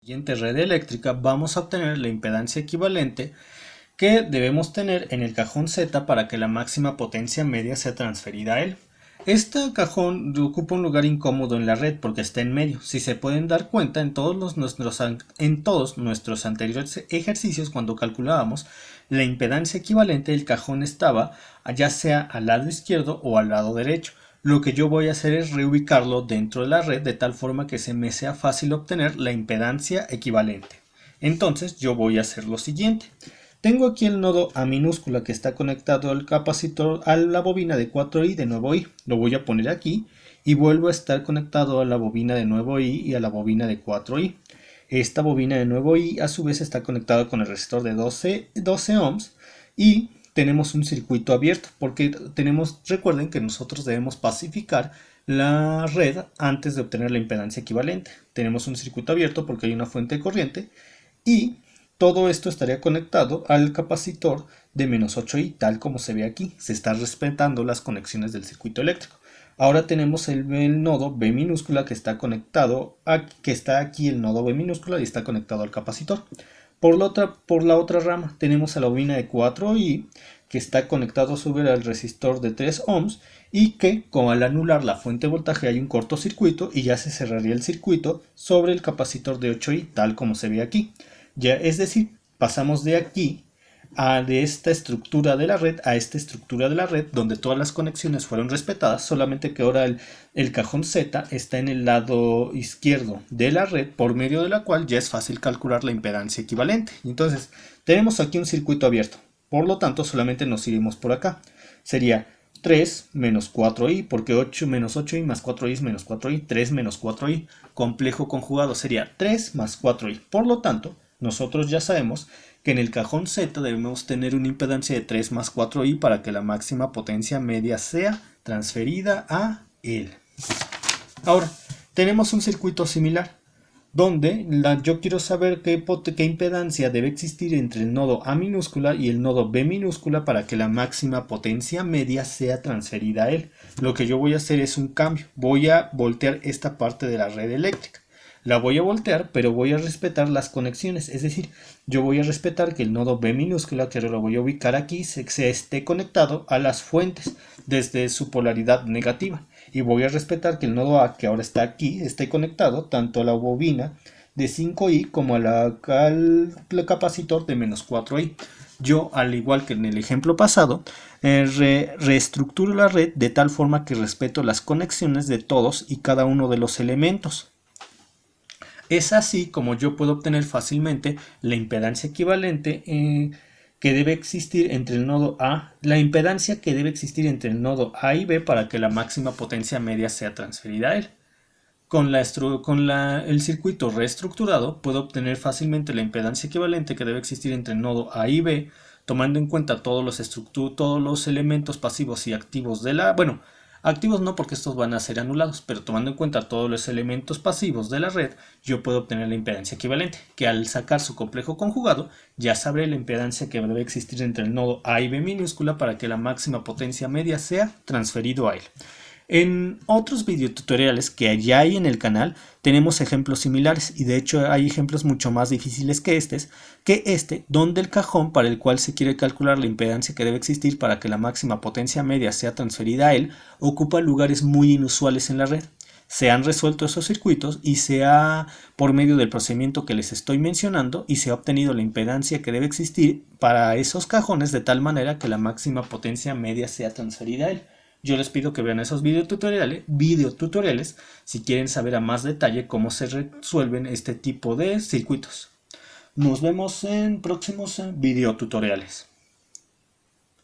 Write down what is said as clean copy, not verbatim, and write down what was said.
Siguiente red eléctrica vamos a obtener la impedancia equivalente que debemos tener en el cajón Z para que la máxima potencia media sea transferida a él. Este cajón ocupa un lugar incómodo en la red porque está en medio. Si se pueden dar cuenta, en todos nuestros anteriores ejercicios, cuando calculábamos la impedancia equivalente, el cajón estaba ya sea al lado izquierdo o al lado derecho. Lo que yo voy a hacer es reubicarlo dentro de la red de tal forma que se me sea fácil obtener la impedancia equivalente. Entonces yo voy a hacer lo siguiente. Tengo aquí el nodo A minúscula que está conectado al capacitor, a la bobina de 4i de nuevo i. Lo voy a poner aquí y vuelvo a estar conectado a la bobina de nuevo i y a la bobina de 4i. Esta bobina de nuevo i a su vez está conectada con el resistor de 12 ohms y tenemos un circuito abierto porque recuerden que nosotros debemos pacificar la red antes de obtener la impedancia equivalente. Tenemos un circuito abierto porque hay una fuente de corriente y todo esto estaría conectado al capacitor de menos 8i, tal como se ve aquí. Se están respetando las conexiones del circuito eléctrico. Ahora tenemos el nodo B minúscula que está conectado, que está aquí el nodo B minúscula y está conectado al capacitor. Por la otra rama tenemos a la bobina de 4i que está conectado a su vez al resistor de 3 ohms y que, como al anular la fuente de voltaje, hay un cortocircuito y ya se cerraría el circuito sobre el capacitor de 8i, tal como se ve aquí. Ya, es decir, pasamos de aquí de esta estructura de la red a esta estructura de la red donde todas las conexiones fueron respetadas, solamente que ahora el cajón Z está en el lado izquierdo de la red, por medio de la cual ya es fácil calcular la impedancia equivalente. Entonces tenemos aquí un circuito abierto, por lo tanto solamente nos iremos por acá. Sería 3 menos 4i, porque 8 menos 8i más 4i es menos 4i, 3 menos 4i, complejo conjugado sería 3 más 4i. Por lo tanto, nosotros ya sabemos que en el cajón Z debemos tener una impedancia de 3 más 4i para que la máxima potencia media sea transferida a él. Ahora, tenemos un circuito similar, donde yo quiero saber qué impedancia debe existir entre el nodo A minúscula y el nodo B minúscula para que la máxima potencia media sea transferida a él. Lo que yo voy a hacer es un cambio. Voy a voltear esta parte de la red eléctrica. La voy a voltear, pero voy a respetar las conexiones. Es decir, yo voy a respetar que el nodo B minúscula, que lo voy a ubicar aquí, se esté conectado a las fuentes desde su polaridad negativa. Y voy a respetar que el nodo A, que ahora está aquí, esté conectado tanto a la bobina de 5i como al capacitor de menos 4i. Yo, al igual que en el ejemplo pasado, reestructuro la red de tal forma que respeto las conexiones de todos y cada uno de los elementos. Es así como yo puedo obtener fácilmente la impedancia equivalente que debe existir entre el nodo A, la impedancia que debe existir entre el nodo A y B para que la máxima potencia media sea transferida a él. Con el circuito reestructurado puedo obtener fácilmente la impedancia equivalente que debe existir entre el nodo A y B, tomando en cuenta todos los elementos pasivos y activos de la... Bueno, activos no, porque estos van a ser anulados, pero tomando en cuenta todos los elementos pasivos de la red, yo puedo obtener la impedancia equivalente, que al sacar su complejo conjugado, ya sabré la impedancia que debe existir entre el nodo A y B minúscula para que la máxima potencia media sea transferido a él. En otros videotutoriales que ya hay en el canal tenemos ejemplos similares y de hecho hay ejemplos mucho más difíciles que este, donde el cajón para el cual se quiere calcular la impedancia que debe existir para que la máxima potencia media sea transferida a él ocupa lugares muy inusuales en la red. Se han resuelto esos circuitos y por medio del procedimiento que les estoy mencionando, y se ha obtenido la impedancia que debe existir para esos cajones de tal manera que la máxima potencia media sea transferida a él. Yo les pido que vean esos videotutoriales si quieren saber a más detalle cómo se resuelven este tipo de circuitos. Nos vemos en próximos videotutoriales.